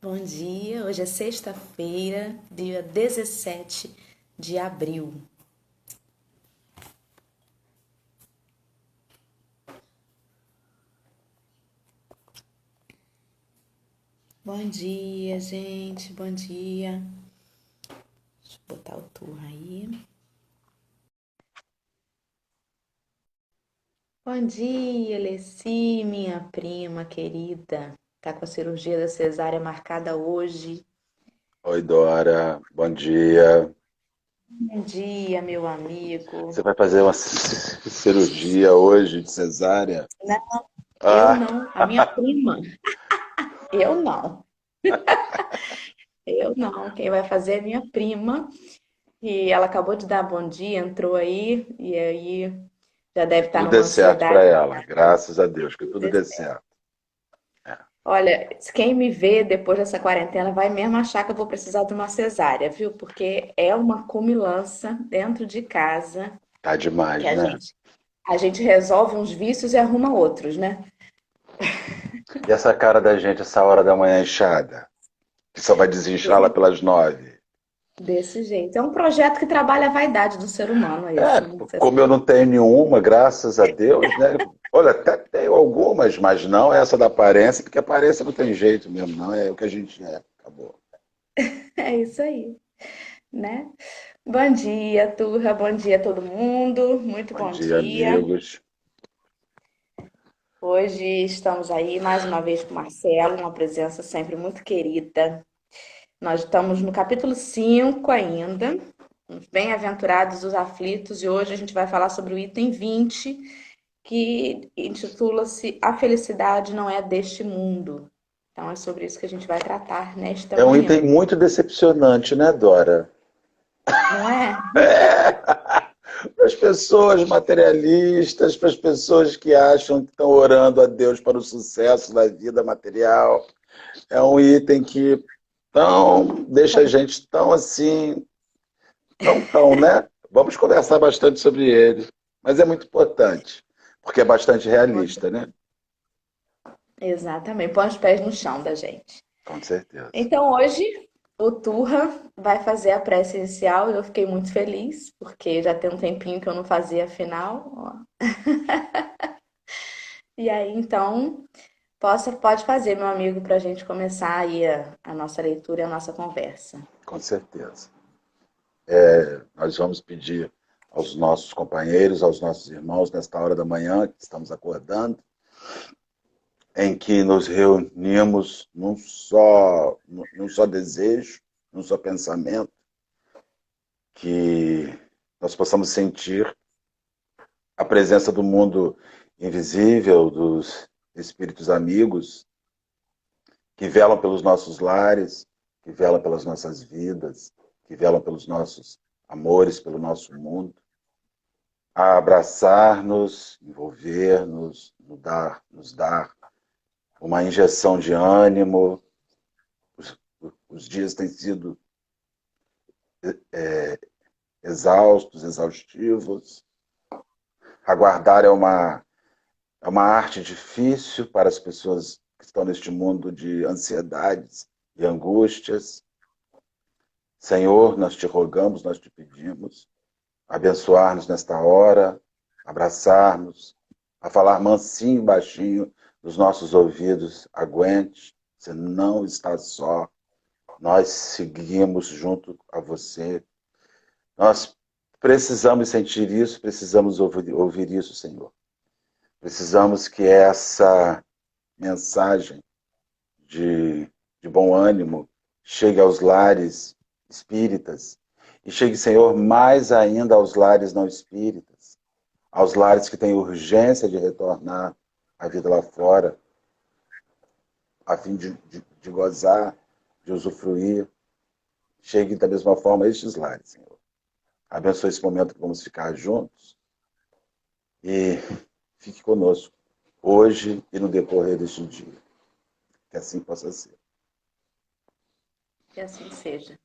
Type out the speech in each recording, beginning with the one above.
Bom dia, hoje é sexta-feira, dia 17 de abril. Bom dia, gente, bom dia. Deixa eu botar o turno aí. Bom dia, Leci, minha prima querida. Tá com a cirurgia da cesárea marcada hoje. Oi, Dora, bom dia. Bom dia, meu amigo. Você vai fazer uma cirurgia hoje de cesárea? Não, eu Ah, não, a minha prima. Eu não, eu não. Quem vai fazer é minha prima. E ela acabou de dar bom dia, entrou aí, e aí já deve estar tudo numa dê certo para ansiedade. ela, graças a Deus, que tudo dê certo. É. Olha, quem me vê depois dessa quarentena vai mesmo achar que eu vou precisar de uma cesárea, viu? Porque é uma comilança dentro de casa Tá que demais, né? a gente resolve uns vícios e arruma outros, né? E essa cara da gente, essa hora da manhã inchada, que só vai desinchar lá pelas 9. Desse jeito. É um projeto que trabalha a vaidade do ser humano, É, esse, né? Você como eu sabe. não tenho nenhuma, graças a Deus, né? Olha, até tenho algumas, mas não essa da aparência, porque aparência não tem jeito mesmo, não. É o que a gente é. Acabou. É isso aí, né? Bom dia, Turra. Bom dia, todo mundo. Muito Bom bom dia, dia. amigos. Hoje estamos aí mais uma vez com o Marcelo, uma presença sempre muito querida. Nós estamos no capítulo 5 ainda, os Bem-aventurados os aflitos, e hoje a gente vai falar sobre o item 20, que intitula-se A Felicidade Não É Deste Mundo. Então é sobre isso que a gente vai tratar nesta É um item manhã, muito decepcionante, né, Dora? não é? É. Para as pessoas materialistas, para as pessoas que acham que estão orando a Deus para o sucesso da vida material, é um item que deixa a gente tão assim, tão, né? Vamos conversar bastante sobre ele, mas é muito importante, porque é bastante realista, né? Exatamente, põe os pés no chão da gente. Com certeza. Então hoje o Turra vai fazer a prece inicial e eu fiquei muito feliz, porque já tem um tempinho que eu não fazia a final. Ó. E aí, então, pode fazer, meu amigo, para a gente começar aí a nossa leitura e a nossa conversa. Com certeza. Nós vamos pedir aos nossos companheiros, aos nossos irmãos, nesta hora da manhã, que estamos acordando, em que nos reunimos num só desejo, num só pensamento, que nós possamos sentir a presença do mundo invisível, dos espíritos amigos, que velam pelos nossos lares, que velam pelas nossas vidas, que velam pelos nossos amores, pelo nosso mundo, a abraçar-nos, envolver-nos, nos dar uma injeção de ânimo. Os dias têm sido exaustos, exaustivos. Aguardar é uma arte difícil para as pessoas que estão neste mundo de ansiedades e angústias. Senhor, nós te rogamos, nós te pedimos, abençoar-nos nesta hora, abraçar-nos, a falar mansinho e baixinho nos nossos ouvidos. Aguente, você não está só. Nós seguimos junto a você. Nós precisamos sentir isso, precisamos ouvir isso, Senhor. Precisamos que essa mensagem de, de bom ânimo chegue aos lares espíritas e chegue, Senhor, mais ainda aos lares não espíritas, aos lares que têm urgência de retornar à vida lá fora, a fim de gozar, de usufruir. Chegue da mesma forma a estes lares, Senhor. Abençoe esse momento que vamos ficar juntos e fique conosco, hoje e no decorrer deste dia. Que assim possa ser. Que assim seja,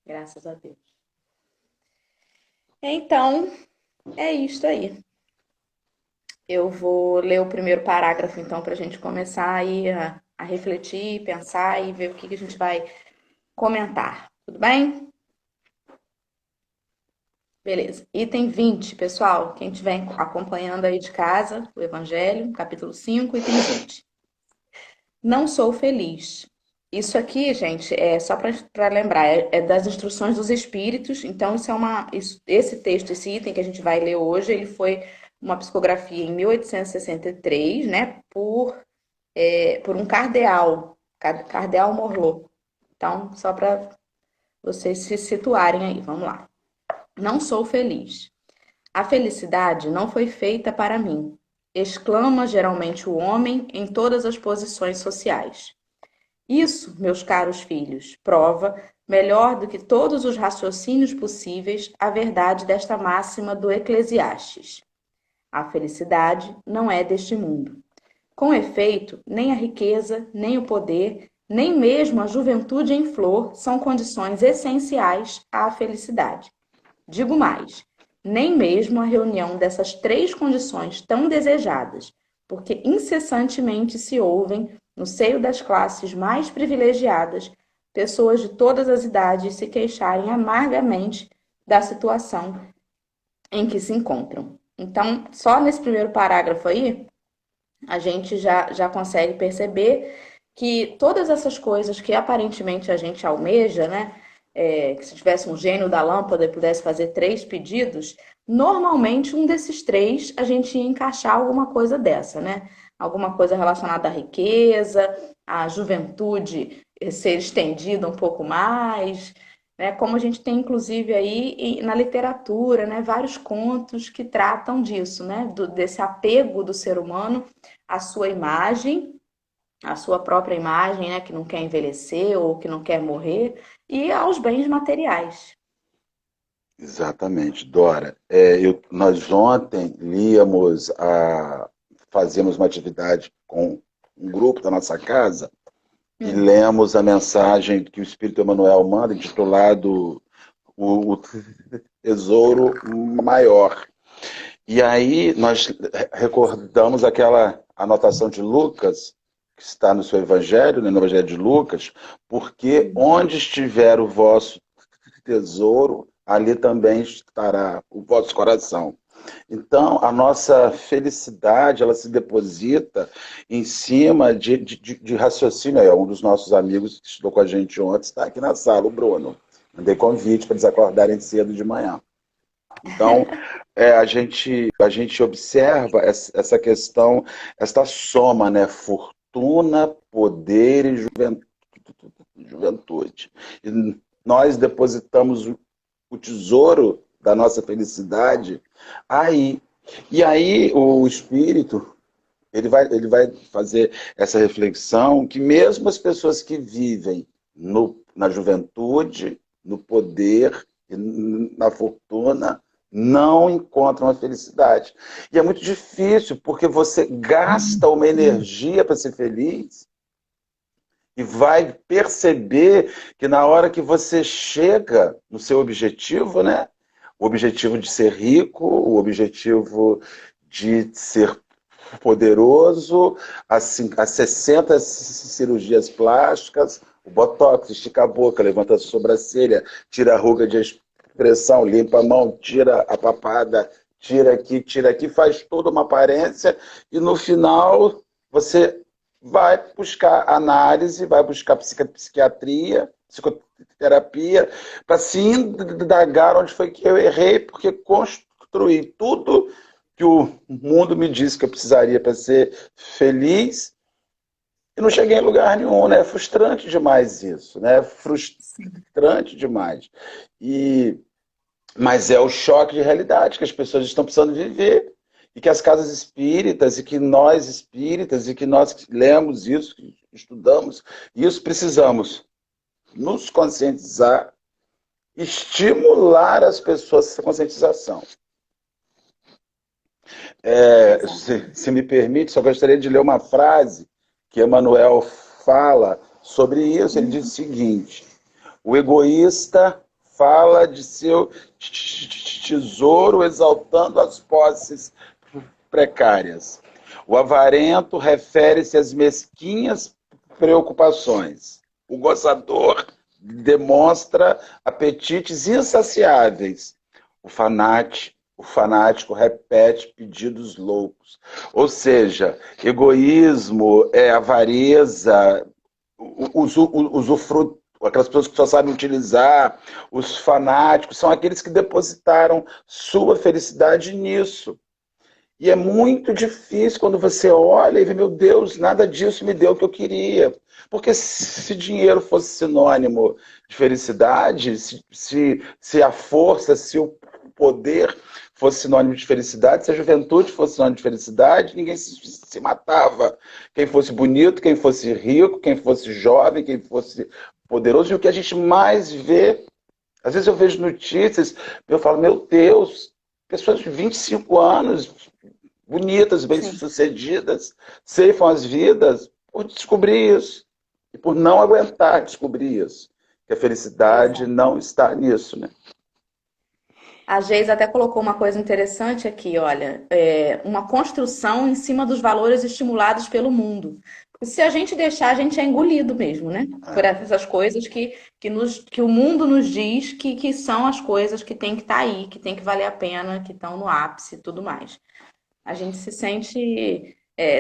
graças a Deus. Então, é isso aí. Eu vou ler o primeiro parágrafo, então, para a gente começar aí a refletir, pensar e ver o que a gente vai comentar. Tudo bem? Beleza. Item 20, pessoal. Quem estiver acompanhando aí de casa, o Evangelho, capítulo 5, item 20. Não sou feliz. Isso aqui, gente, é só para lembrar, é das instruções dos espíritos. Então, esse texto, esse item que a gente vai ler hoje, ele foi uma psicografia em 1863, né, por um cardeal Morlot. Então, só para vocês se situarem aí, vamos lá. Não sou feliz. A felicidade não foi feita para mim, exclama geralmente o homem em todas as posições sociais. Isso, meus caros filhos, prova, melhor do que todos os raciocínios possíveis, a verdade desta máxima do Eclesiastes. A felicidade não é deste mundo. Com efeito, nem a riqueza, nem o poder, nem mesmo a juventude em flor são condições essenciais à felicidade. Digo mais, nem mesmo a reunião dessas três condições tão desejadas, porque incessantemente se ouvem, no seio das classes mais privilegiadas, pessoas de todas as idades se queixarem amargamente da situação em que se encontram. Então, só nesse primeiro parágrafo aí, a gente já consegue perceber que todas essas coisas que aparentemente a gente almeja, né? Que se tivesse um gênio da lâmpada e pudesse fazer 3 pedidos, normalmente um desses 3 a gente ia encaixar alguma coisa dessa, né? Alguma coisa relacionada à riqueza, à juventude ser estendida um pouco mais, né? Como a gente tem inclusive aí na literatura, né? Vários contos que tratam disso, né? Desse apego do ser humano à sua imagem, à sua própria imagem, né, que não quer envelhecer ou que não quer morrer, e aos bens materiais. Exatamente, Dora. Nós ontem fazíamos uma atividade com um grupo da nossa casa e lemos a mensagem que o Espírito Emmanuel manda, intitulado o Tesouro Maior. E aí nós recordamos aquela anotação de Lucas, que está no seu Evangelho, no Evangelho de Lucas, porque onde estiver o vosso tesouro, ali também estará o vosso coração. Então, a nossa felicidade, ela se deposita em cima de raciocínio. Um dos nossos amigos que estudou com a gente ontem está aqui na sala, o Bruno. Mandei convite para eles acordarem cedo de manhã. Então, a gente observa essa questão, essa soma, né? Fortuna, poder e juventude. E nós depositamos o tesouro da nossa felicidade aí. E aí o espírito, ele vai fazer essa reflexão que mesmo as pessoas que vivem na juventude, no poder, na fortuna, não encontram a felicidade. E é muito difícil, porque você gasta uma energia para ser feliz e vai perceber que na hora que você chega no seu objetivo, né? O objetivo de ser rico, o objetivo de ser poderoso, as 60 cirurgias plásticas, o botox, estica a boca, levanta a sobrancelha, tira a ruga de expressão, limpa a mão, tira a papada, tira aqui, faz toda uma aparência e no final você vai buscar análise, vai buscar psiquiatria, psicoterapia, para se indagar onde foi que eu errei, porque construí tudo que o mundo me disse que eu precisaria para ser feliz e não cheguei em lugar nenhum, né? É frustrante demais isso, né? Frustrante demais. Mas é o choque de realidade que as pessoas estão precisando viver e que as casas espíritas e que nós espíritas e que nós lemos isso, que estudamos isso, precisamos nos conscientizar, estimular as pessoas a essa conscientização. Se me permite, só gostaria de ler uma frase que Emmanuel fala sobre isso. Ele diz o seguinte: o egoísta fala de seu tesouro exaltando as posses precárias. O avarento refere-se às mesquinhas preocupações. O gozador demonstra apetites insaciáveis. O fanático repete pedidos loucos. Ou seja, egoísmo, avareza, usufruto, aquelas pessoas que só sabem utilizar, os fanáticos, são aqueles que depositaram sua felicidade nisso. E é muito difícil quando você olha e vê, meu Deus, nada disso me deu o que eu queria. Porque se dinheiro fosse sinônimo de felicidade, se a força, se o poder fosse sinônimo de felicidade, se a juventude fosse sinônimo de felicidade, ninguém se matava. Quem fosse bonito, quem fosse rico, quem fosse jovem, quem fosse poderoso. E o que a gente mais vê, às vezes eu vejo notícias, eu falo, meu Deus, pessoas de 25 anos, bonitas, Sim, bem-sucedidas, ceifam as vidas por descobrir isso. E por não aguentar descobrir isso. Que a felicidade exato. não está nisso, né? A Geis até colocou uma coisa interessante aqui, olha, uma construção em cima dos valores estimulados pelo mundo. Se a gente deixar, a gente é engolido mesmo, né? Por É. essas coisas que o mundo nos diz que são as coisas que tem que estar aí, que tem que valer a pena, que estão no ápice e tudo mais. A gente se sente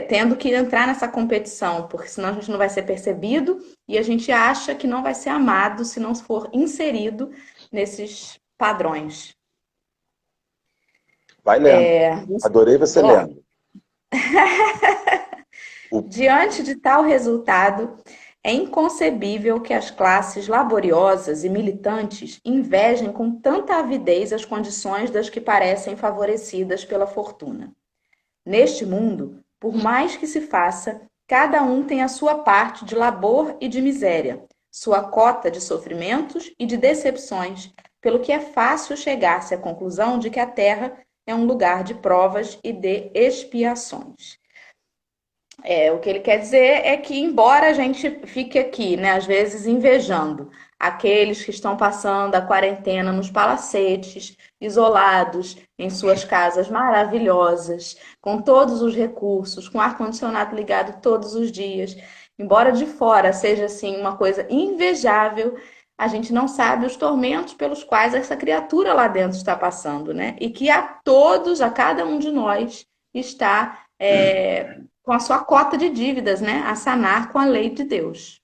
tendo que entrar nessa competição, porque senão a gente não vai ser percebido e a gente acha que não vai ser amado se não for inserido nesses padrões. Vai lendo. Adorei você Ó, lendo. O... diante de tal resultado, é inconcebível que as classes laboriosas e militantes invejem com tanta avidez as condições das que parecem favorecidas pela fortuna. Neste mundo, por mais que se faça, cada um tem a sua parte de labor e de miséria, sua cota de sofrimentos e de decepções, pelo que é fácil chegar-se à conclusão de que a Terra é um lugar de provas e de expiações. O que ele quer dizer é que, embora a gente fique aqui, né, às vezes invejando aqueles que estão passando a quarentena nos palacetes, isolados em suas casas maravilhosas, com todos os recursos, com ar-condicionado ligado todos os dias, embora de fora seja assim uma coisa invejável, a gente não sabe os tormentos pelos quais essa criatura lá dentro está passando, né? E que a todos, a cada um de nós, está com a sua cota de dívidas, né? A sanar com a lei de Deus.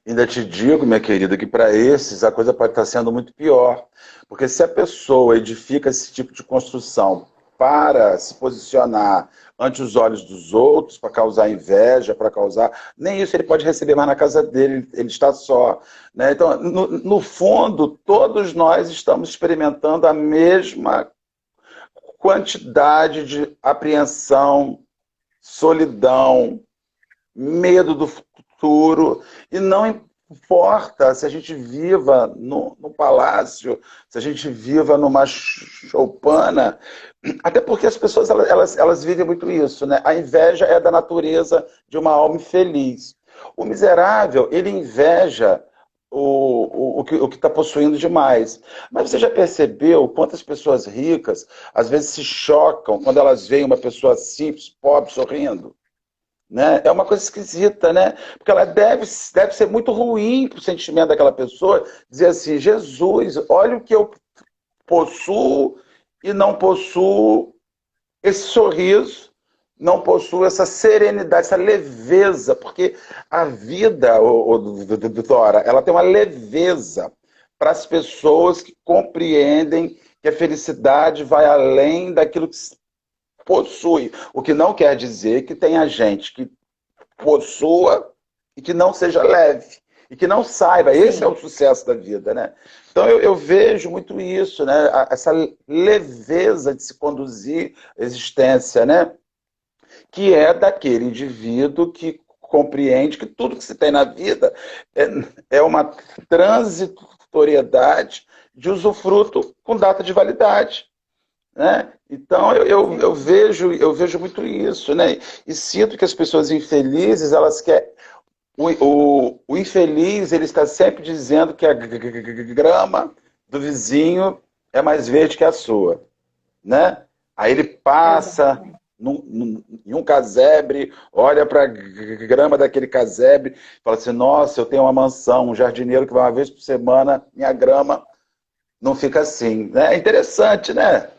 Ainda te digo, minha querida, que para esses a coisa pode estar sendo muito pior. Porque se a pessoa edifica esse tipo de construção para se posicionar ante os olhos dos outros, para causar inveja, para causar. Nem isso ele pode receber mais na casa dele, ele está só. Né? Então, no fundo, todos nós estamos experimentando a mesma quantidade de apreensão, solidão, medo do futuro, e não importa se a gente viva no palácio, se a gente viva numa choupana, até porque as pessoas elas vivem muito isso, né? A inveja é da natureza de uma alma infeliz. O miserável, ele inveja o que está possuindo demais. Mas você já percebeu quantas pessoas ricas às vezes se chocam quando elas veem uma pessoa simples, pobre, sorrindo? Né? É uma coisa esquisita, né? Porque ela deve ser muito ruim para o sentimento daquela pessoa dizer assim, Jesus, olha o que eu possuo e não possuo esse sorriso, não possuo essa serenidade, essa leveza, porque a vida, Dora, ela tem uma leveza para as pessoas que compreendem que a felicidade vai além daquilo que possui. O que não quer dizer que tenha gente que possua e que não seja leve. E que não saiba. Esse é Sim. o sucesso da vida, né? Então eu vejo muito isso, né? Essa leveza de se conduzir a existência, né? Que é daquele indivíduo que compreende que tudo que se tem na vida é uma transitoriedade de usufruto com data de validade. Né? Então eu vejo muito isso, né? E sinto que as pessoas infelizes, elas querem. O infeliz, ele está sempre dizendo que a grama do vizinho é mais verde que a sua, né? Aí ele passa Exatamente. em um casebre, olha para a grama daquele casebre, fala assim, nossa, eu tenho uma mansão, um jardineiro que vai uma vez por semana, minha grama não fica assim. Né? É interessante, né?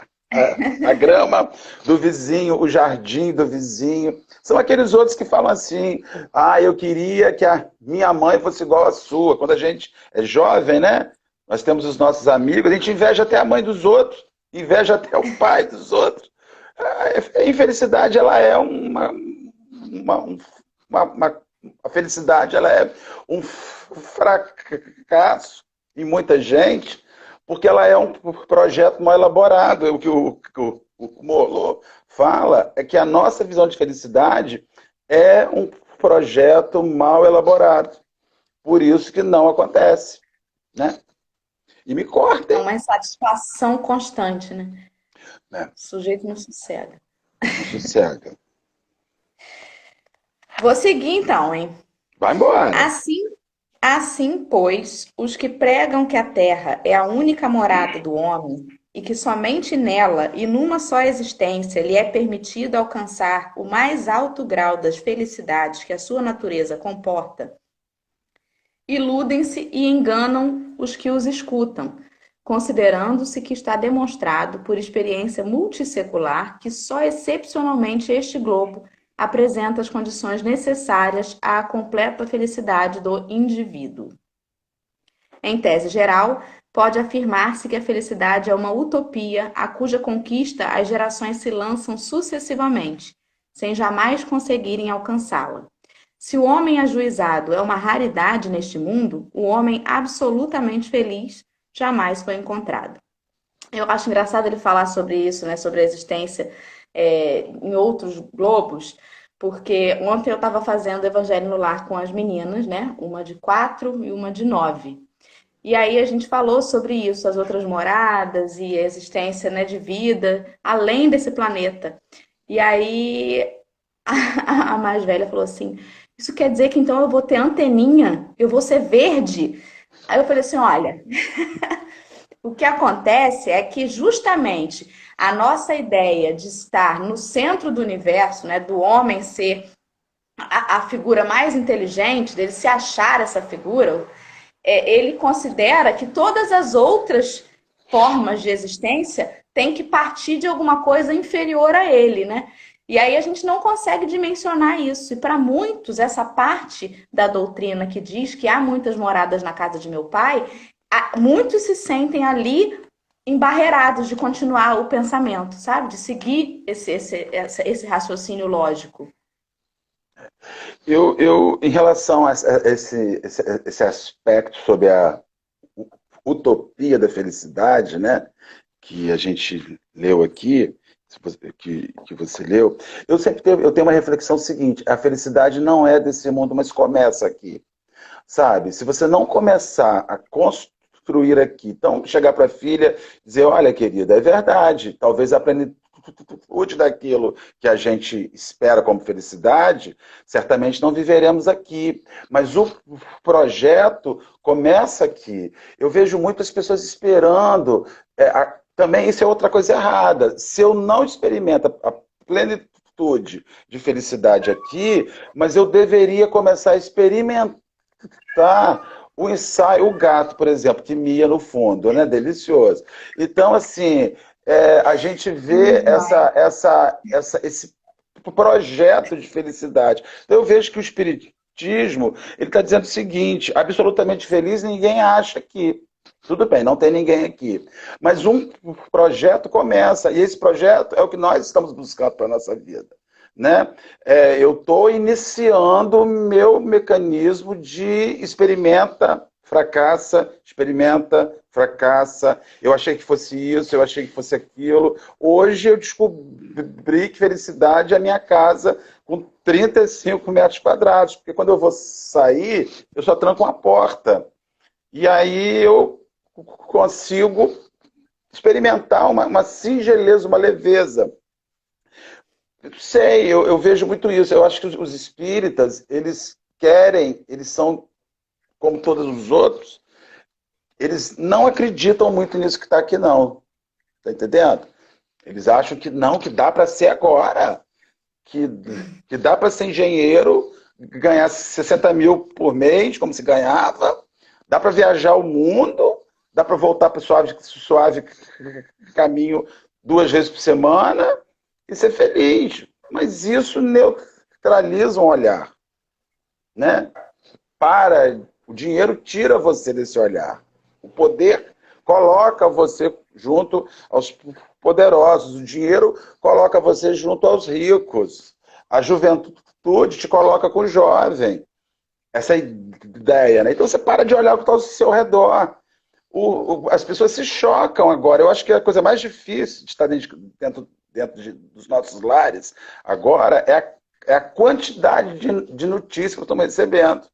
A grama do vizinho, o jardim do vizinho. São aqueles outros que falam assim, ah, eu queria que a minha mãe fosse igual à sua. Quando a gente é jovem, né? Nós temos os nossos amigos, a gente inveja até a mãe dos outros, inveja até o pai dos outros. A infelicidade, ela é a felicidade, ela é um fracasso em muita gente, porque ela é um projeto mal elaborado. O que o Morlot fala é que a nossa visão de felicidade é um projeto mal elaborado. Por isso que não acontece, né? E me É cortem, uma insatisfação constante, né? né? O sujeito não sossega. Não sossega. Vou seguir então, hein? Vai embora. Assim, assim, pois, os que pregam que a terra é a única morada do homem e que somente nela e numa só existência lhe é permitido alcançar o mais alto grau das felicidades que a sua natureza comporta, iludem-se e enganam os que os escutam, considerando-se que está demonstrado por experiência multissecular que só excepcionalmente este globo apresenta as condições necessárias à completa felicidade do indivíduo. Em tese geral, pode afirmar-se que a felicidade é uma utopia a cuja conquista as gerações se lançam sucessivamente, sem jamais conseguirem alcançá-la. Se o homem ajuizado é uma raridade neste mundo, o homem absolutamente feliz jamais foi encontrado. Eu acho engraçado ele falar sobre isso, né, sobre a existência em outros globos, porque ontem eu estava fazendo Evangelho no Lar com as meninas, né, uma de 4 e uma de 9. E aí a gente falou sobre isso, as outras moradas e a existência, né, de vida além desse planeta. E aí a mais velha falou assim: isso quer dizer que então eu vou ter anteninha, eu vou ser verde? Aí eu falei assim: olha, o que acontece é que justamente a nossa ideia de estar no centro do universo, né, do homem ser a figura mais inteligente, dele se achar essa figura, ele considera que todas as outras formas de existência têm que partir de alguma coisa inferior a ele, né? E aí a gente não consegue dimensionar isso. E para muitos, essa parte da doutrina que diz que há muitas moradas na casa de meu pai, muitos se sentem ali embarreirados de continuar o pensamento, sabe? De seguir esse raciocínio lógico. Em relação a esse aspecto sobre a utopia da felicidade, né, que a gente leu aqui, que você leu, eu tenho uma reflexão seguinte: a felicidade não é desse mundo, mas começa aqui, sabe? Se você não começar a construir aqui, então chegar para a filha e dizer, olha, querida, é verdade, talvez a plenitude daquilo que a gente espera como felicidade, certamente não viveremos aqui. Mas o projeto começa aqui. Eu vejo muitas pessoas esperando. Também isso é outra coisa errada. Se eu não experimento a plenitude de felicidade aqui, mas eu deveria começar a experimentar o ensaio, o gato, por exemplo, que mia no fundo, né? Delicioso. Então, assim, a gente vê esse projeto de felicidade. Então, eu vejo que o espiritismo ele está dizendo o seguinte: absolutamente feliz ninguém acha aqui. Tudo bem, não tem ninguém aqui. Mas um projeto começa, e esse projeto é o que nós estamos buscando para a nossa vida. Né? Eu estou iniciando o meu mecanismo de experimenta, fracassa, experimenta, fracassa. Eu achei que fosse isso, eu achei que fosse aquilo. Hoje eu descobri que felicidade é a minha casa com 35 metros quadrados, porque quando eu vou sair, eu só tranco uma porta. E aí eu consigo experimentar uma singeleza, uma leveza. Sei, eu vejo muito isso. Eu acho que os espíritas, eles são como todos os outros, eles não acreditam muito nisso que está aqui, não. Tá entendendo? Eles acham que não, que dá para ser agora. que, que dá para ser engenheiro, ganhar 60 mil por mês, como se ganhava, dá para viajar o mundo, dá para voltar para o suave caminho 2 vezes por semana e ser feliz. Mas isso neutraliza um olhar, né? O dinheiro tira você desse olhar. O poder coloca você junto aos poderosos. O dinheiro coloca você junto aos ricos. A juventude te coloca com o jovem. Essa é a ideia, né? Então você para de olhar o que está ao seu redor. As pessoas se chocam agora. Eu acho que a coisa mais difícil de estar dos nossos lares agora é a quantidade de notícias que estamos recebendo.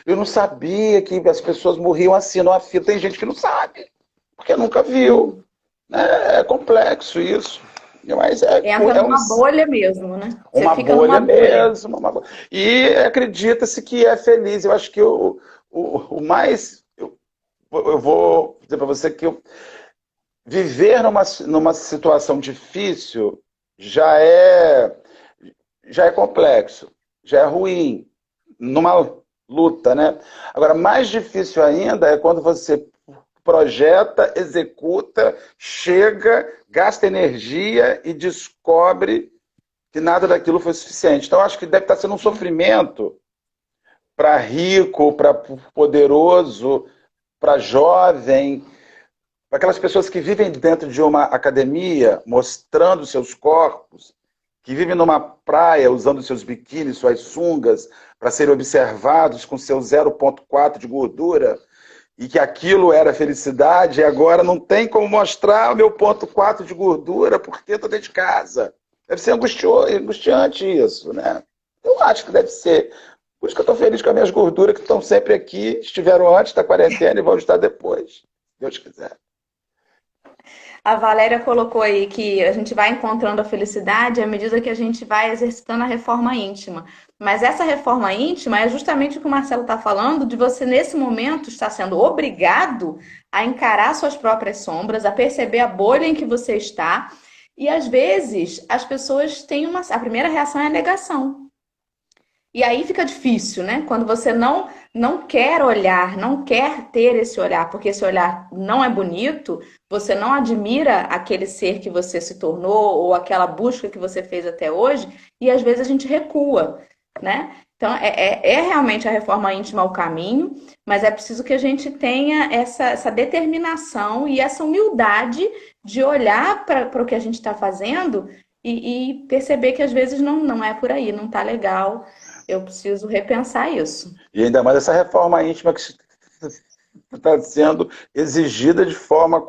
Eu não sabia que as pessoas morriam assim numa fila. Tem gente que não sabe, porque nunca viu. É complexo isso. Mas Entra numa bolha mesmo, né? Você uma fica bolha numa bolha. mesmo. E acredita-se que é feliz. Eu acho que o mais... Eu vou dizer para você que viver numa situação difícil já é complexo, já é ruim, numa luta, né? Agora, mais difícil ainda é quando você projeta, executa, chega, gasta energia e descobre que nada daquilo foi suficiente. Então, acho que deve estar sendo um sofrimento para rico, para poderoso, para jovem, para aquelas pessoas que vivem dentro de uma academia, mostrando seus corpos, que vivem numa praia usando seus biquínis, suas sungas, para serem observados com seu 0,4 de gordura, e que aquilo era felicidade, e agora não tem como mostrar o meu 0,4 de gordura porque eu estou dentro de casa. Deve ser angustiante isso, né? Eu acho que deve ser. Por isso que eu estou feliz com as minhas gorduras, que estão sempre aqui, estiveram antes da quarentena e vão estar depois, se Deus quiser. A Valéria colocou aí que a gente vai encontrando a felicidade à medida que a gente vai exercitando a reforma íntima. Mas essa reforma íntima é justamente o que o Marcelo está falando, de você, nesse momento, estar sendo obrigado a encarar suas próprias sombras, a perceber a bolha em que você está. E, às vezes, as pessoas têm uma... A primeira reação é a negação. E aí fica difícil, né? Quando você não quer olhar, não quer ter esse olhar, porque esse olhar não é bonito, você não admira aquele ser que você se tornou ou aquela busca que você fez até hoje, e às vezes a gente recua, né? Então, é realmente a reforma íntima o caminho, mas é preciso que a gente tenha essa determinação e essa humildade de olhar para o que a gente está fazendo e perceber que às vezes não é por aí, não está legal. Eu preciso repensar isso. E ainda mais essa reforma íntima que está sendo exigida de forma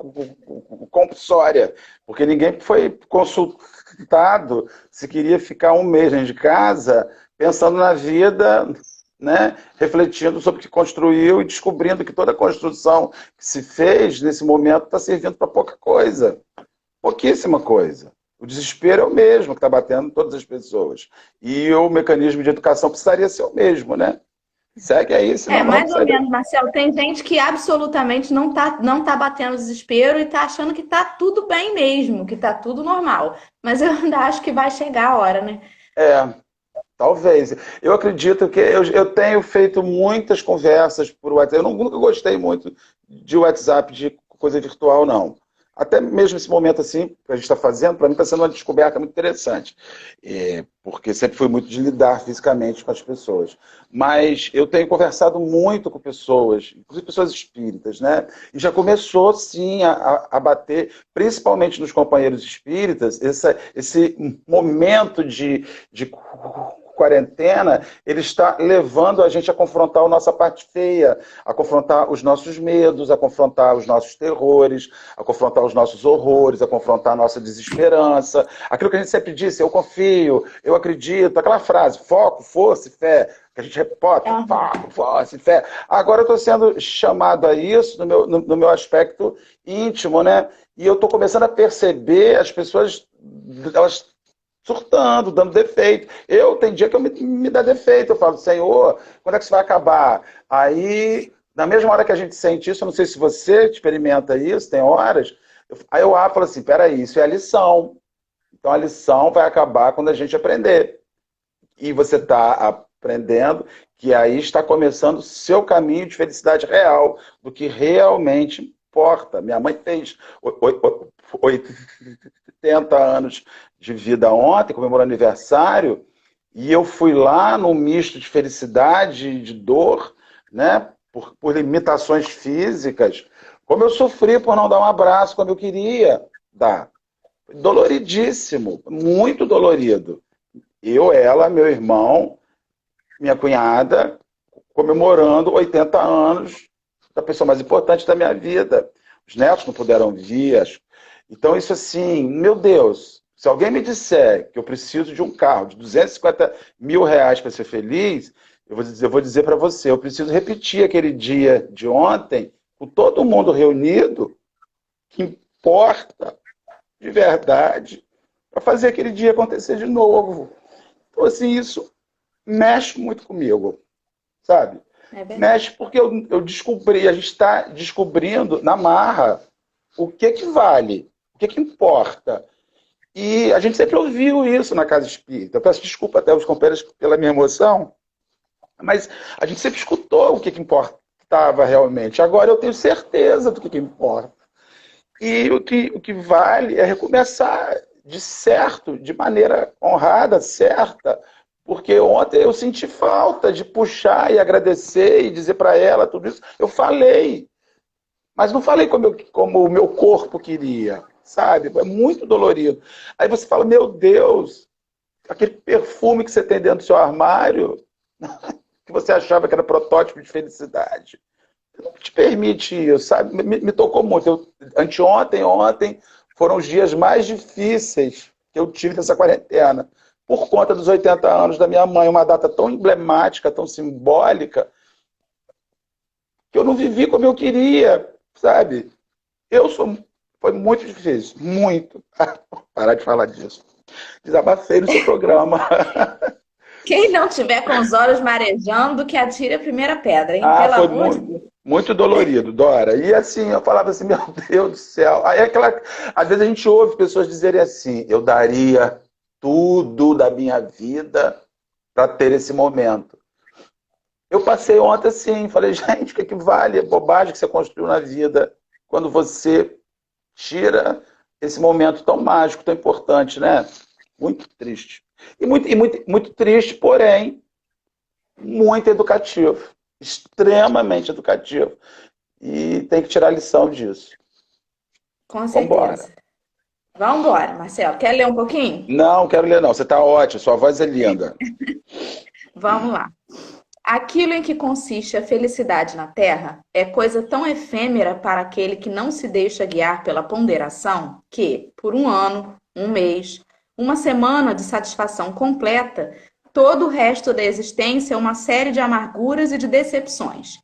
compulsória, porque ninguém foi consultado se queria ficar um mês dentro de casa pensando na vida, né, refletindo sobre o que construiu e descobrindo que toda a construção que se fez nesse momento está servindo para pouca coisa, pouquíssima coisa. O desespero é o mesmo que está batendo em todas as pessoas. E o mecanismo de educação precisaria ser o mesmo, né? Segue aí, senão não Mais ou sai daí. menos, Marcelo. Tem gente que absolutamente não tá batendo desespero e tá achando que tá tudo bem mesmo, que tá tudo normal. Mas eu ainda acho que vai chegar a hora, né? É, talvez. Eu acredito que eu tenho feito muitas conversas por WhatsApp. Eu nunca gostei muito de WhatsApp, de coisa virtual, não. Até mesmo esse momento assim, que a gente está fazendo, para mim está sendo uma descoberta muito interessante. Porque sempre fui muito de lidar fisicamente com as pessoas. Mas eu tenho conversado muito com pessoas, inclusive pessoas espíritas, né? E já começou, sim, a bater, principalmente nos companheiros espíritas, esse momento de quarentena, ele está levando a gente a confrontar a nossa parte feia, a confrontar os nossos medos, a confrontar os nossos terrores, a confrontar os nossos horrores, a confrontar a nossa desesperança. Aquilo que a gente sempre disse, eu confio, eu acredito, aquela frase, foco, força e fé, que a gente repete, foco, força e fé. Agora eu estou sendo chamado a isso no meu aspecto íntimo, né? E eu estou começando a perceber as pessoas, elas surtando, dando defeito. Tem dia que eu me dá defeito. Eu falo, Senhor, quando é que isso vai acabar? Aí, na mesma hora que a gente sente isso, eu não sei se você experimenta isso, tem horas, aí eu falo assim, peraí, isso é a lição. Então a lição vai acabar quando a gente aprender. e você está aprendendo que aí está começando o seu caminho de felicidade real, do que realmente importa. Minha mãe fez 80 anos de vida ontem, comemorou aniversário, e eu fui lá num misto de felicidade e de dor, né, por limitações físicas, como eu sofri por não dar um abraço quando eu queria dar. Doloridíssimo, muito dolorido. Eu, ela, meu irmão, minha cunhada, comemorando 80 anos da pessoa mais importante da minha vida. Os netos não puderam vir. Então, isso assim, meu Deus, se alguém me disser que eu preciso de um carro de 250 mil reais para ser feliz, eu vou dizer para você, eu preciso repetir aquele dia de ontem, com todo mundo reunido, que importa de verdade, para fazer aquele dia acontecer de novo. Então, assim, isso mexe muito comigo, sabe? É verdade. Mexe porque eu descobri, a gente está descobrindo na marra o que vale, o que importa. E a gente sempre ouviu isso na casa espírita. Eu peço desculpa até aos companheiros pela minha emoção, mas a gente sempre escutou o que importava realmente. Agora eu tenho certeza do que importa. E o que vale é recomeçar de certo, de maneira honrada, certa, porque ontem eu senti falta de puxar e agradecer e dizer para ela tudo isso. Eu falei, mas não falei como o meu corpo queria, sabe? É muito dolorido. Aí você fala, meu Deus, aquele perfume que você tem dentro do seu armário, que você achava que era protótipo de felicidade, não te permite isso, sabe? Me tocou muito. Ontem, foram os dias mais difíceis que eu tive nessa quarentena, por conta dos 80 anos da minha mãe, uma data tão emblemática, tão simbólica, que eu não vivi como eu queria, sabe? Foi muito difícil, muito. Parar de falar disso. Desabafei no seu programa. Quem não tiver com os olhos marejando, que atire a primeira pedra, hein? Ah, Pelo foi amor de muito, Deus. muito dolorido, Dora. E assim, eu falava assim, meu Deus do céu. Aí às vezes a gente ouve pessoas dizerem assim, eu daria tudo da minha vida para ter esse momento. Eu passei ontem assim, falei, gente, o que vale a bobagem que você construiu na vida quando você tira esse momento tão mágico, tão importante, né? Muito triste. Muito triste, porém, muito educativo. Extremamente educativo. E tem que tirar a lição disso. Com Vamos embora. certeza. Vamos embora, Marcelo. Quer ler um pouquinho? Não, quero ler não. Você está ótimo, sua voz é linda. Vamos lá. Aquilo em que consiste a felicidade na Terra é coisa tão efêmera para aquele que não se deixa guiar pela ponderação que, por um ano, um mês, uma semana de satisfação completa, todo o resto da existência é uma série de amarguras e de decepções.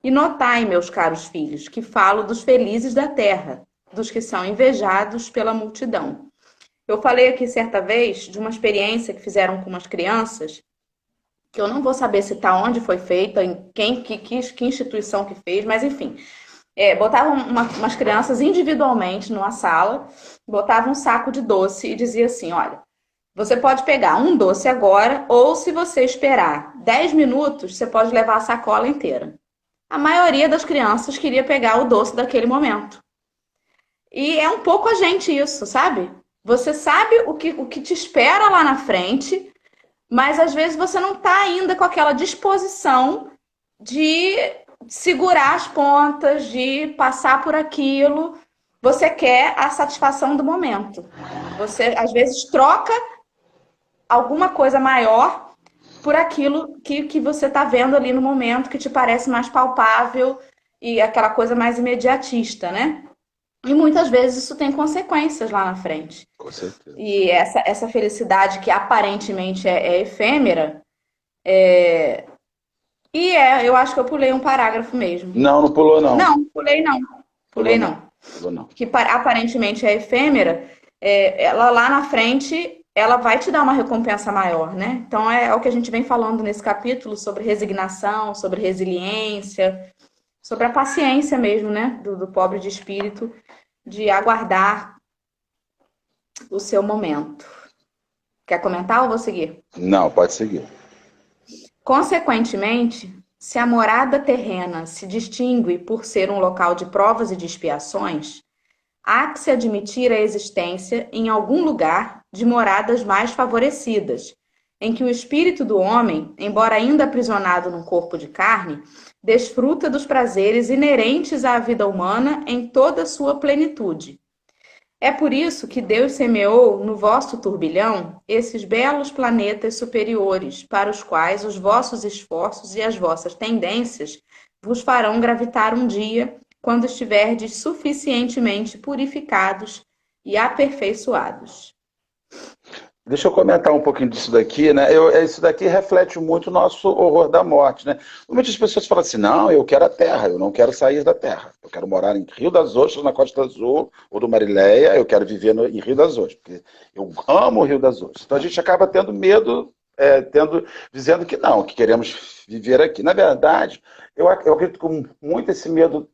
E notai, meus caros filhos, que falo dos felizes da Terra, dos que são invejados pela multidão. Eu falei aqui certa vez de uma experiência que fizeram com umas crianças que eu não vou saber citar onde foi feita, em que instituição que fez, mas enfim. Botavam umas crianças individualmente numa sala, botavam um saco de doce e dizia assim, olha, você pode pegar um doce agora, ou se você esperar 10 minutos, você pode levar a sacola inteira. A maioria das crianças queria pegar o doce daquele momento. E é um pouco a gente isso, sabe? Você sabe o que te espera lá na frente, mas às vezes você não está ainda com aquela disposição de segurar as pontas, de passar por aquilo. Você quer a satisfação do momento. Você às vezes troca alguma coisa maior por aquilo que você está vendo ali no momento, que te parece mais palpável e aquela coisa mais imediatista, né? E muitas vezes isso tem consequências lá na frente. Com certeza. E essa felicidade que aparentemente é efêmera, eu acho que eu pulei um parágrafo mesmo. Não, não pulou não. Não, pulei não. Pulou Pulei não. não. Pulou não. Que aparentemente é efêmera, ela lá na frente, ela vai te dar uma recompensa maior, né? Então é o que a gente vem falando nesse capítulo sobre resignação, sobre resiliência, sobre a paciência mesmo, né? Do pobre de espírito, de aguardar o seu momento. Quer comentar ou vou seguir? Não, pode seguir. Consequentemente, se a morada terrena se distingue por ser um local de provas e de expiações, há que se admitir a existência, em algum lugar, de moradas mais favorecidas, em que o espírito do homem, embora ainda aprisionado num corpo de carne, desfruta dos prazeres inerentes à vida humana em toda a sua plenitude. É por isso que Deus semeou no vosso turbilhão esses belos planetas superiores, para os quais os vossos esforços e as vossas tendências vos farão gravitar um dia, quando estiverdes suficientemente purificados e aperfeiçoados. Deixa eu comentar um pouquinho disso daqui, né? Isso daqui reflete muito o nosso horror da morte, né? Muitas pessoas falam assim, não, eu quero a Terra, eu não quero sair da Terra. Eu quero morar em Rio das Ostras, na Costa Azul, ou do Marileia, eu quero viver em Rio das Ostras, porque eu amo o Rio das Ostras. Então a gente acaba tendo medo, dizendo que não, que queremos viver aqui. Na verdade, eu acredito com muito esse medo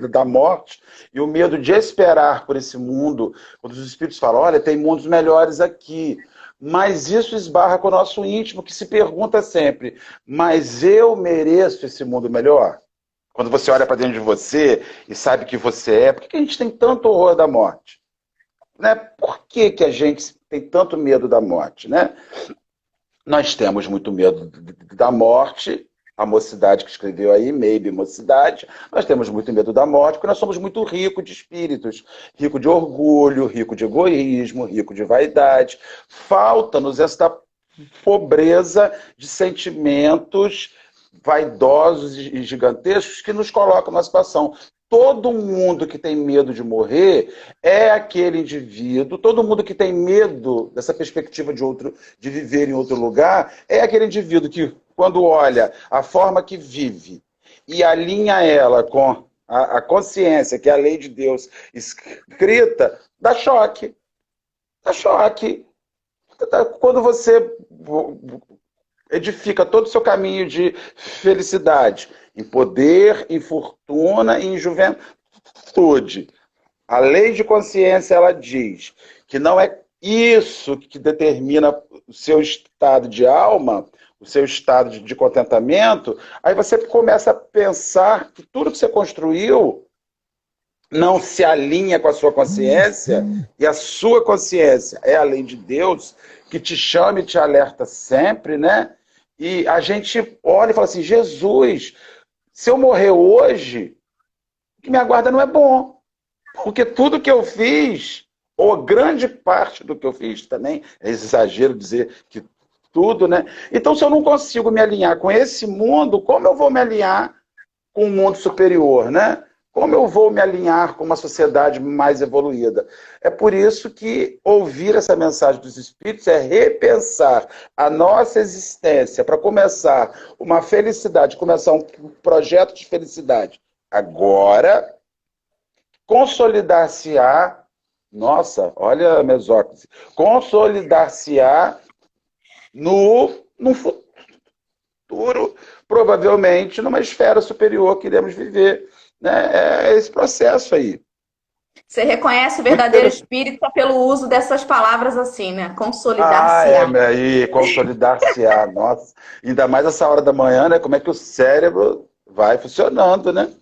da morte e o medo de esperar por esse mundo, quando os espíritos falam, olha, tem mundos melhores aqui, mas isso esbarra com o nosso íntimo, que se pergunta sempre, mas eu mereço esse mundo melhor? Quando você olha para dentro de você e sabe que você é, por que a gente tem tanto horror da morte? Né? Por que a gente tem tanto medo da morte? Né? Nós temos muito medo da morte. A Mocidade que escreveu aí, Maybe Mocidade, nós temos muito medo da morte, porque nós somos muito ricos de espíritos, rico de orgulho, rico de egoísmo, rico de vaidade. Falta-nos esta pobreza de sentimentos vaidosos e gigantescos que nos colocam numa situação. Todo mundo que tem medo de morrer é aquele indivíduo, todo mundo que tem medo dessa perspectiva de viver em outro lugar, é aquele indivíduo que, quando olha a forma que vive e alinha ela com a consciência, que é a lei de Deus escrita, dá choque. Dá choque. Quando você edifica todo o seu caminho de felicidade, em poder, em fortuna e em juventude. A lei de consciência, ela diz que não é isso que determina o seu estado de alma, o seu estado de contentamento, aí você começa a pensar que tudo que você construiu não se alinha com a sua consciência, e a sua consciência é a lei de Deus, que te chama e te alerta sempre, né? E a gente olha e fala assim, Jesus, se eu morrer hoje, o que me aguarda não é bom. Porque tudo que eu fiz, ou grande parte do que eu fiz também, é exagero dizer que tudo, né? Então, se eu não consigo me alinhar com esse mundo, como eu vou me alinhar com um mundo superior, né? Como eu vou me alinhar com uma sociedade mais evoluída? É por isso que ouvir essa mensagem dos Espíritos é repensar a nossa existência para começar uma felicidade, começar um projeto de felicidade. Agora, consolidar-se-á, nossa, olha a mesóclise, consolidar-se-á num futuro, provavelmente numa esfera superior que iremos viver. Né? É esse processo aí. Você reconhece o verdadeiro espírito pelo uso dessas palavras assim, né? Consolidar-se-á. Aí, consolidar-se-á. Nossa, ainda mais essa hora da manhã, né? Como é que o cérebro vai funcionando, né?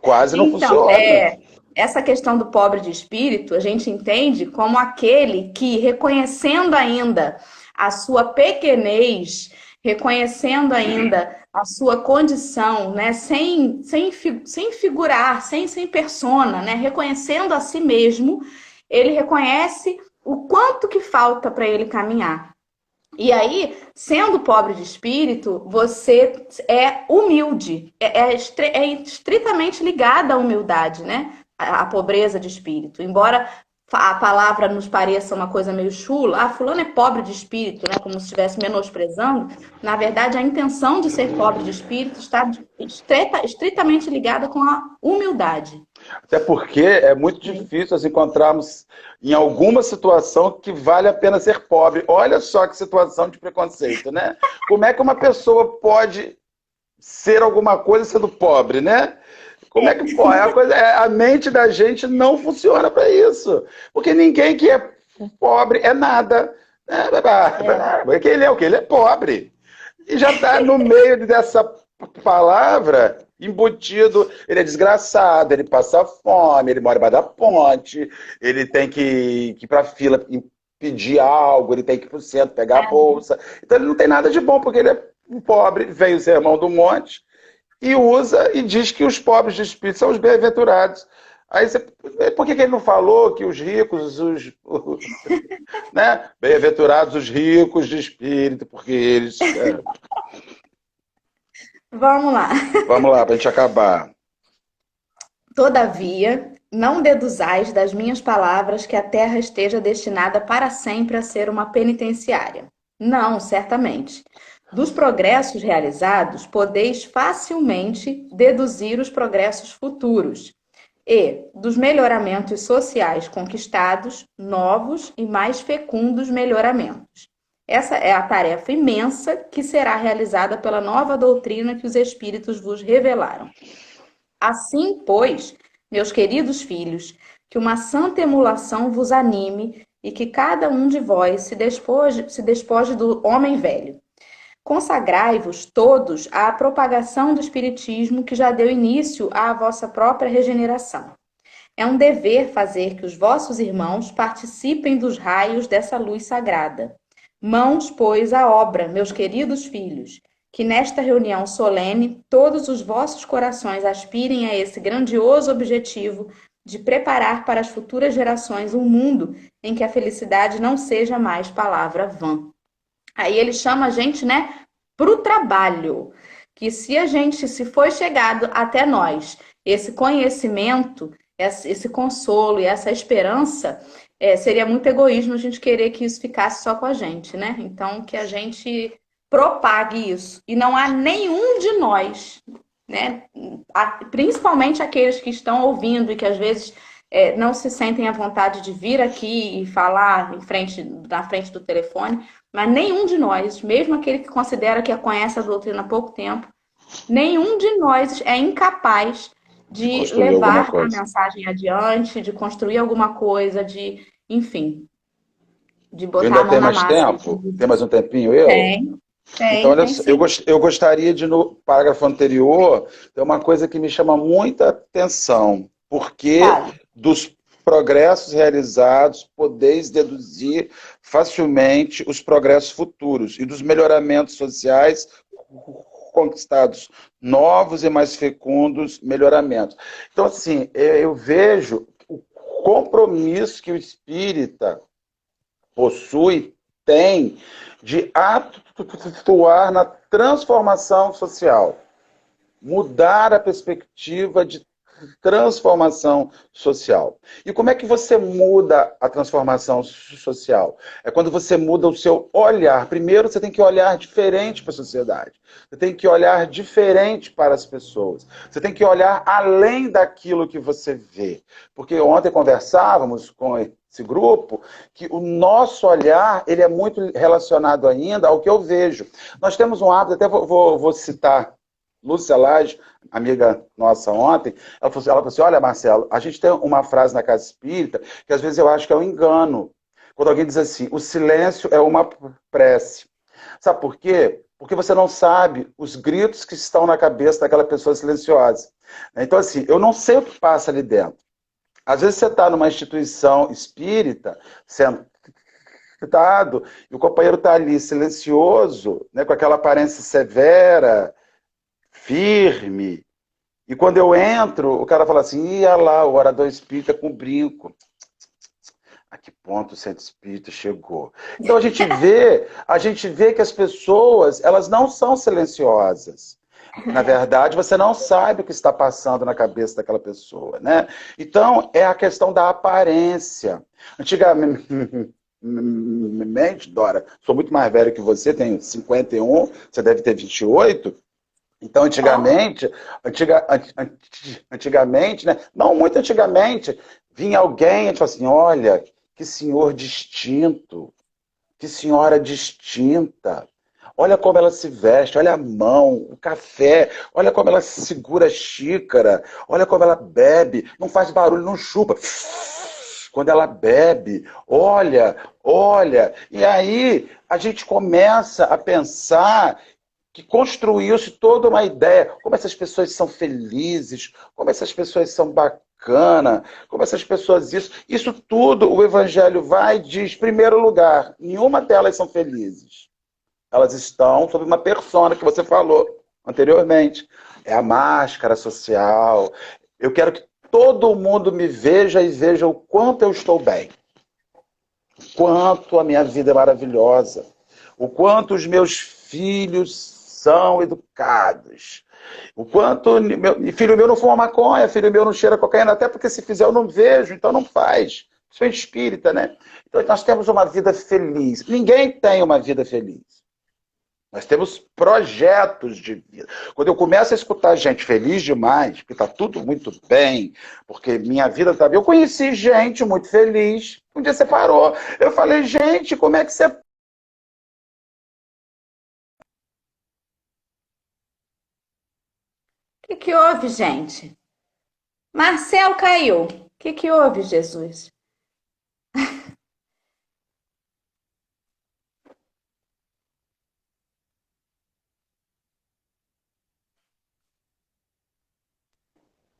Quase não funciona. Essa questão do pobre de espírito, a gente entende como aquele que, reconhecendo ainda a sua pequenez, reconhecendo ainda a sua condição, né, sem figurar, sem persona, né, reconhecendo a si mesmo, ele reconhece o quanto que falta para ele caminhar. E aí, sendo pobre de espírito, você é humilde, é estritamente ligada à humildade, né? A pobreza de espírito. Embora a palavra nos pareça uma coisa meio chula, fulano é pobre de espírito, né? Como se estivesse menosprezando. Na verdade, a intenção de ser pobre de espírito está estritamente ligada com a humildade. Até porque é muito difícil nós encontrarmos em alguma situação que vale a pena ser pobre. Olha só que situação de preconceito, né? Como é que uma pessoa pode ser alguma coisa sendo pobre, né? Como é que pode? A mente da gente não funciona para isso. Porque ninguém que é pobre é nada. Porque ele é o quê? Ele é pobre. E já está no meio dessa palavra embutido. Ele é desgraçado, ele passa fome, ele mora embaixo da ponte, ele tem que ir para a fila pedir algo, ele tem que ir para o centro pegar a bolsa. Então ele não tem nada de bom, porque ele é pobre, veio o sermão do monte e usa e diz que os pobres de espírito são os bem-aventurados. Aí você, por que ele não falou que os ricos, né? Bem-aventurados os ricos de espírito, porque eles. Vamos lá. Vamos lá, para a gente acabar. Todavia, não deduzais das minhas palavras que a terra esteja destinada para sempre a ser uma penitenciária. Não, certamente. Dos progressos realizados, podeis facilmente deduzir os progressos futuros. E, dos melhoramentos sociais conquistados, novos e mais fecundos melhoramentos. Essa é a tarefa imensa que será realizada pela nova doutrina que os Espíritos vos revelaram. Assim, pois, meus queridos filhos, que uma santa emulação vos anime e que cada um de vós se despoje do homem velho. Consagrai-vos todos à propagação do Espiritismo que já deu início à vossa própria regeneração. É um dever fazer que os vossos irmãos participem dos raios dessa luz sagrada. Mãos, pois, à obra, meus queridos filhos, que nesta reunião solene todos os vossos corações aspirem a esse grandioso objetivo de preparar para as futuras gerações um mundo em que a felicidade não seja mais palavra vã. Aí ele chama a gente, né, para o trabalho, que se foi chegado até nós, esse conhecimento, esse consolo e essa esperança, seria muito egoísmo a gente querer que isso ficasse só com a gente, né? Então, que a gente propague isso. E não há nenhum de nós, né, principalmente aqueles que estão ouvindo e que às vezes não se sentem à vontade de vir aqui e falar na frente do telefone, mas nenhum de nós, mesmo aquele que considera que conhece a doutrina há pouco tempo, nenhum de nós é incapaz de levar a mensagem adiante, de construir alguma coisa, de botar a mão na massa. Tem mais tempo? Tem mais um tempinho eu? Tem. Então, olha só, eu gostaria de, no parágrafo anterior, ter uma coisa que me chama muita atenção. Porque dos progressos realizados, podeis deduzir facilmente os progressos futuros e dos melhoramentos sociais conquistados, novos e mais fecundos melhoramentos. Então, assim, eu vejo o compromisso que o espírita possui, tem, de atuar na transformação social, mudar a perspectiva de transformação social. E como é que você muda a transformação social? É quando você muda o seu olhar. Primeiro, você tem que olhar diferente para a sociedade. Você tem que olhar diferente para as pessoas. Você tem que olhar além daquilo que você vê. Porque ontem conversávamos com esse grupo que o nosso olhar ele é muito relacionado ainda ao que eu vejo. Nós temos um hábito, até vou citar Lúcia Lage, amiga nossa ontem, ela falou assim, olha, Marcelo, a gente tem uma frase na Casa Espírita que às vezes eu acho que é um engano. Quando alguém diz assim, o silêncio é uma prece. Sabe por quê? Porque você não sabe os gritos que estão na cabeça daquela pessoa silenciosa. Então, assim, eu não sei o que passa ali dentro. Às vezes você está numa instituição espírita, sentado, e o companheiro está ali silencioso, né, com aquela aparência severa, firme. E quando eu entro, o cara fala assim, ia lá, o orador espírita com brinco. A que ponto o centro espírita chegou? Então a gente vê que as pessoas, elas não são silenciosas. Na verdade, você não sabe o que está passando na cabeça daquela pessoa, né? Então, é a questão da aparência. Antigamente, Dora, sou muito mais velho que você, tenho 51, você deve ter 28. Então, antigamente, né? Não muito antigamente, vinha alguém e falava assim, olha, que senhor distinto, que senhora distinta. Olha como ela se veste, olha a mão, o café, olha como ela segura a xícara, olha como ela bebe, não faz barulho, não chupa. quando ela bebe, olha, olha. E aí a gente começa a pensar que construiu-se toda uma ideia, como essas pessoas são felizes, como essas pessoas são bacanas, como essas pessoas isso tudo o Evangelho vai e diz, primeiro lugar, nenhuma delas são felizes. Elas estão sob uma persona que você falou anteriormente. É a máscara social. Eu quero que todo mundo me veja e veja o quanto eu estou bem. O quanto a minha vida é maravilhosa. O quanto os meus filhos são educados. O quanto filho meu não fuma maconha, filho meu não cheira cocaína, até porque se fizer eu não vejo, então não faz. Isso é espírita, né? Então nós temos uma vida feliz. Ninguém tem uma vida feliz. Nós temos projetos de vida. Quando eu começo a escutar gente feliz demais, porque está tudo muito bem, porque minha vida está bem. Eu conheci gente muito feliz, um dia separou. Eu falei, gente, como é que você. O Que houve, gente? Marcel caiu. O que houve, Jesus?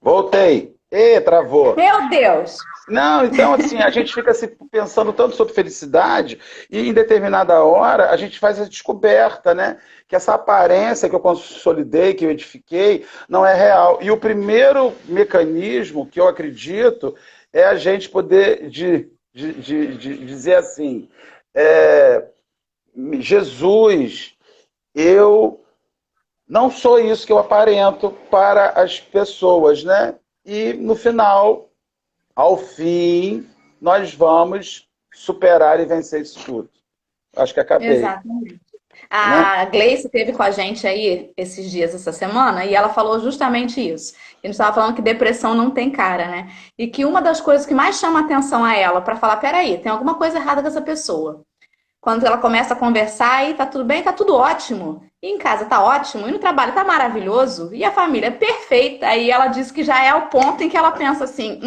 Voltei. Travou. Meu Deus! Não, então assim, a gente fica se pensando tanto sobre felicidade e em determinada hora a gente faz a descoberta, né? Que essa aparência que eu consolidei, que eu edifiquei, não é real. E o primeiro mecanismo que eu acredito é a gente poder de dizer assim, é, Jesus, eu não sou isso que eu aparento para as pessoas, né? E no final ao fim, nós vamos superar e vencer isso tudo. Acho que acabei, Exatamente. né? A Gleice esteve com a gente aí esses dias, essa semana, e ela falou justamente isso. A gente estava falando que depressão não tem cara, né? E que uma das coisas que mais chama atenção a ela para falar, peraí, tem alguma coisa errada com essa pessoa. Quando ela começa a conversar e tá tudo bem, tá tudo ótimo. E em casa tá ótimo, e no trabalho tá maravilhoso, e a família é perfeita. Aí ela diz que já é o ponto em que ela pensa assim,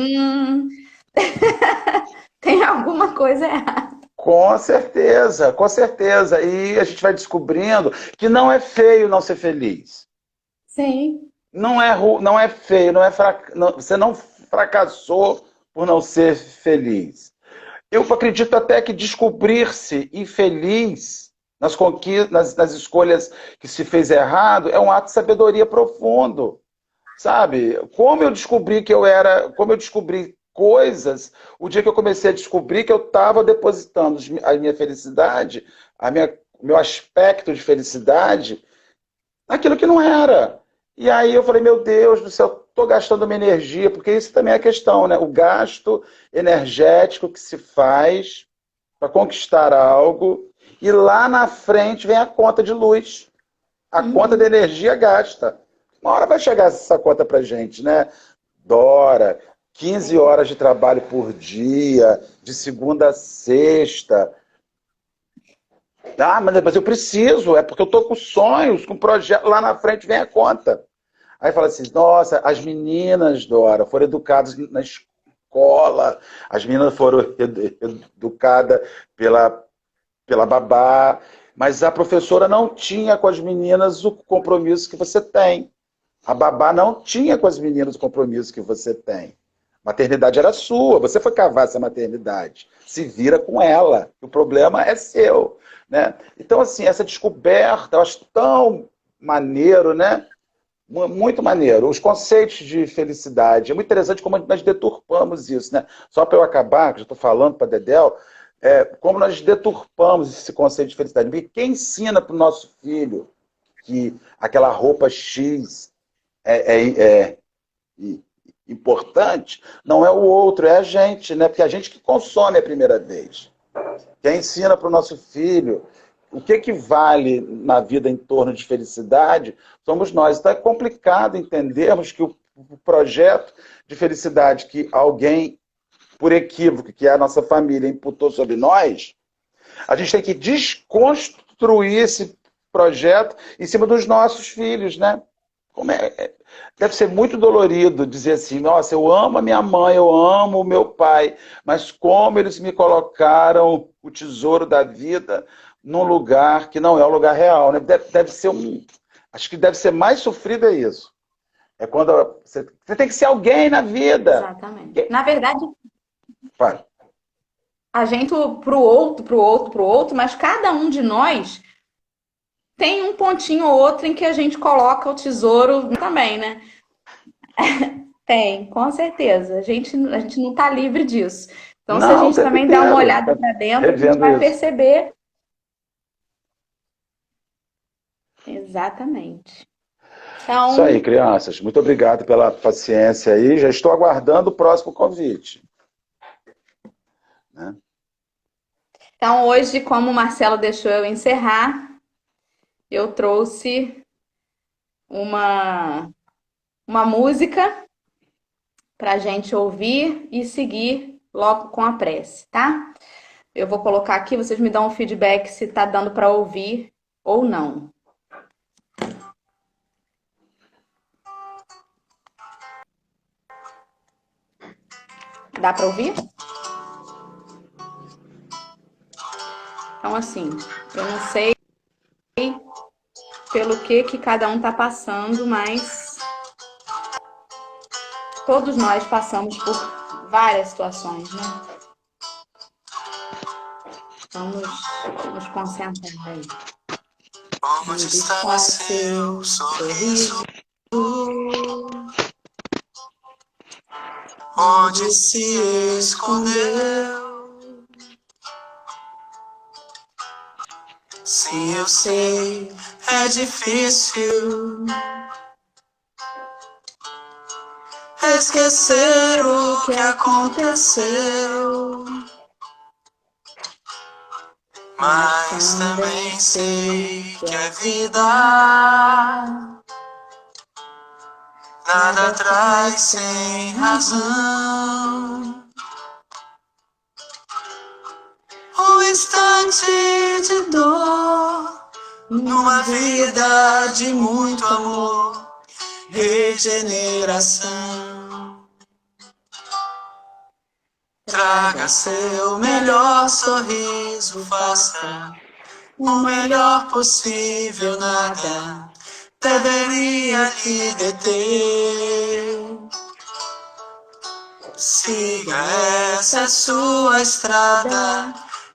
tem alguma coisa errada. Com certeza, com certeza. E a gente vai descobrindo que não é feio não ser feliz. Sim. Não é feio, você não fracassou por não ser feliz. Eu acredito até que descobrir-se infeliz nas conquistas, nas escolhas que se fez errado é um ato de sabedoria profundo. Sabe? Como eu descobri coisas, o dia que eu comecei a descobrir que eu estava depositando a minha felicidade, o meu aspecto de felicidade, naquilo que não era. E aí eu falei, meu Deus do céu, estou gastando minha energia, porque isso também é a questão, né? O gasto energético que se faz para conquistar algo, e lá na frente vem a conta de luz. A conta de Uhum. energia gasta. Uma hora vai chegar essa conta pra gente, né? Dora, 15 horas de trabalho por dia, de segunda a sexta. Ah, mas eu preciso, é porque eu tô com sonhos, com projeto. Lá na frente vem a conta. Aí fala assim, nossa, as meninas, Dora, foram educadas na escola, as meninas foram educadas pela babá, mas a professora não tinha com as meninas o compromisso que você tem. A babá não tinha com as meninas o compromisso que você tem. A maternidade era sua, você foi cavar essa maternidade. Se vira com ela, o problema é seu. Né? Então, assim, essa descoberta, eu acho tão maneiro, né? Muito maneiro. Os conceitos de felicidade. É muito interessante como nós deturpamos isso. Né? Só para eu acabar, que eu estou falando para a Dedéu, como nós deturpamos esse conceito de felicidade. Porque quem ensina para o nosso filho que aquela roupa X é importante, não é o outro, é a gente, né? Porque é a gente que consome a primeira vez. Quem ensina para o nosso filho o que vale na vida em torno de felicidade somos nós. Então é complicado entendermos que o projeto de felicidade que alguém, por equívoco, que é a nossa família, imputou sobre nós, a gente tem que desconstruir esse projeto em cima dos nossos filhos, né? Como deve ser muito dolorido dizer assim, nossa, eu amo a minha mãe, eu amo o meu pai, mas como eles me colocaram o tesouro da vida num lugar que não é o lugar real, né? Deve ser acho que deve ser mais sofrido é isso. É quando você tem que ser alguém na vida. Exatamente. Na verdade, Vai. a gente pro outro, pro outro, pro outro, mas cada um de nós tem um pontinho ou outro em que a gente coloca o tesouro também, né? Tem, com certeza. A gente não está livre disso. Então, se a Não, o gente tempo também dá uma inteiro. olhada para dentro, a gente Revendo vai isso. perceber. Exatamente. Isso aí, Então, crianças. Muito obrigado pela paciência aí. Já estou aguardando o próximo convite. Né? então hoje, como o Marcelo deixou eu encerrar, eu trouxe uma, uma música para a gente ouvir e seguir logo com a prece, tá? Eu vou colocar aqui, vocês me dão um feedback se tá dando para ouvir ou não. Dá para ouvir? Então, assim, eu não sei pelo que cada um tá passando, mas todos nós passamos por várias situações, né? Vamos nos concentrar aí. Onde está seu sorriso? Onde se escondeu? Se eu sei, é difícil esquecer o que aconteceu, mas também sei que a vida nada traz sem razão. Um instante de dor numa vida de muito amor, regeneração. Traga seu melhor sorriso, faça o melhor possível, nada deveria lhe deter. Siga essa sua estrada,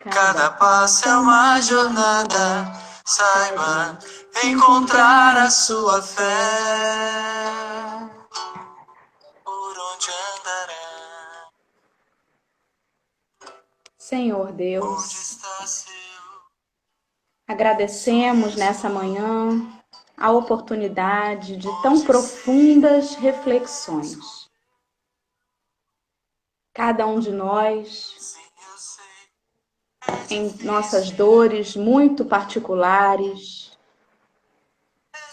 cada passo é uma jornada. Saiba encontrar a sua fé. Por onde andará? Senhor Deus, agradecemos nessa manhã a oportunidade de tão profundas reflexões. Cada um de nós, em nossas dores muito particulares,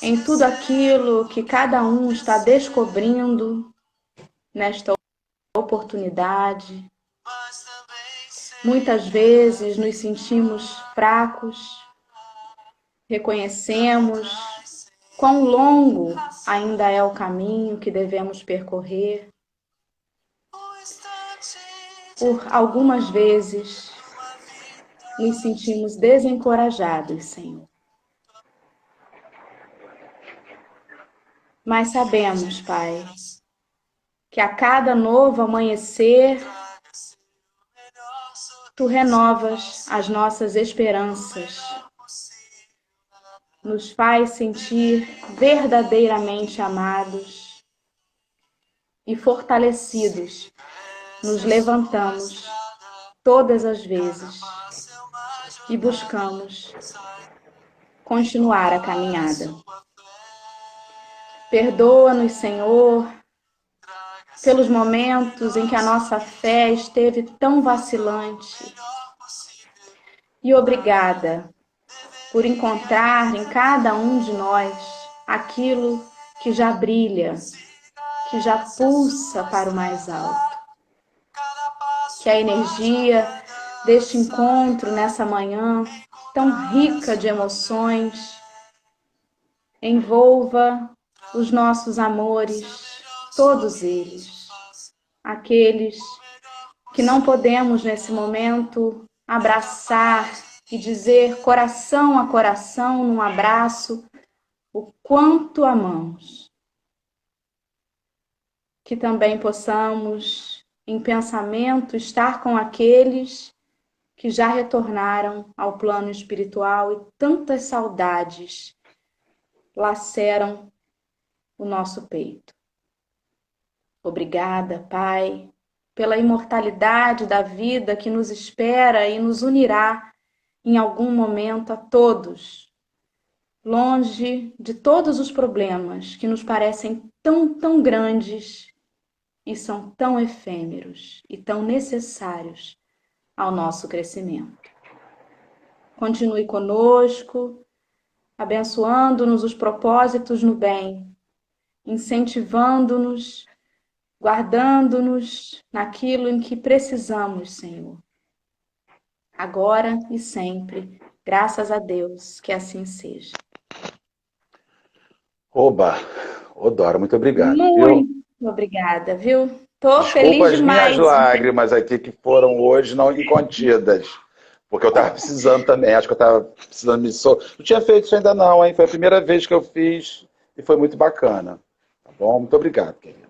em tudo aquilo que cada um está descobrindo nesta oportunidade. Muitas vezes nos sentimos fracos, reconhecemos quão longo ainda é o caminho que devemos percorrer. Por algumas vezes nos sentimos desencorajados, Senhor. Mas sabemos, Pai, que a cada novo amanhecer, Tu renovas as nossas esperanças, nos faz sentir verdadeiramente amados e fortalecidos. Nos levantamos todas as vezes e buscamos continuar a caminhada. Perdoa-nos, Senhor, pelos momentos em que a nossa fé esteve tão vacilante. E obrigada por encontrar em cada um de nós aquilo que já brilha, que já pulsa para o mais alto. Que a energia deste encontro nessa manhã tão rica de emoções envolva os nossos amores, todos eles, aqueles que não podemos nesse momento abraçar e dizer coração a coração num abraço o quanto amamos. Que também possamos, em pensamento, estar com aqueles que já retornaram ao plano espiritual e tantas saudades laceram o nosso peito. Obrigada, Pai, pela imortalidade da vida que nos espera e nos unirá em algum momento a todos, longe de todos os problemas que nos parecem tão grandes e são tão efêmeros e tão necessários ao nosso crescimento. Continue conosco, abençoando-nos os propósitos no bem, incentivando-nos, guardando-nos naquilo em que precisamos, Senhor. Agora e sempre, graças a Deus, que assim seja. Oba! Ô, Dora, muito obrigado. Muito obrigada, viu? Tô Desculpa feliz as minhas demais. lágrimas aqui que foram hoje não incontidas. Porque eu estava precisando também, acho que eu estava precisando me soltar. Não tinha feito isso ainda não, hein? Foi a primeira vez que eu fiz e foi muito bacana. Tá bom? Muito obrigado, querido.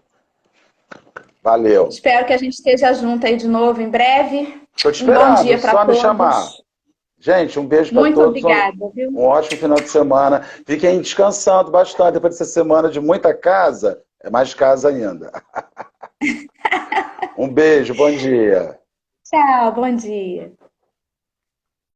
Valeu. Espero que a gente esteja junto aí de novo em breve. Estou te Um bom esperando, dia para só me todos. chamar. Gente, um beijo para Muito todos. obrigada, viu? Um ótimo final de semana. Fiquem descansando bastante. Depois dessa semana de muita casa, é mais casa ainda. Um beijo, bom dia. Tchau, bom dia.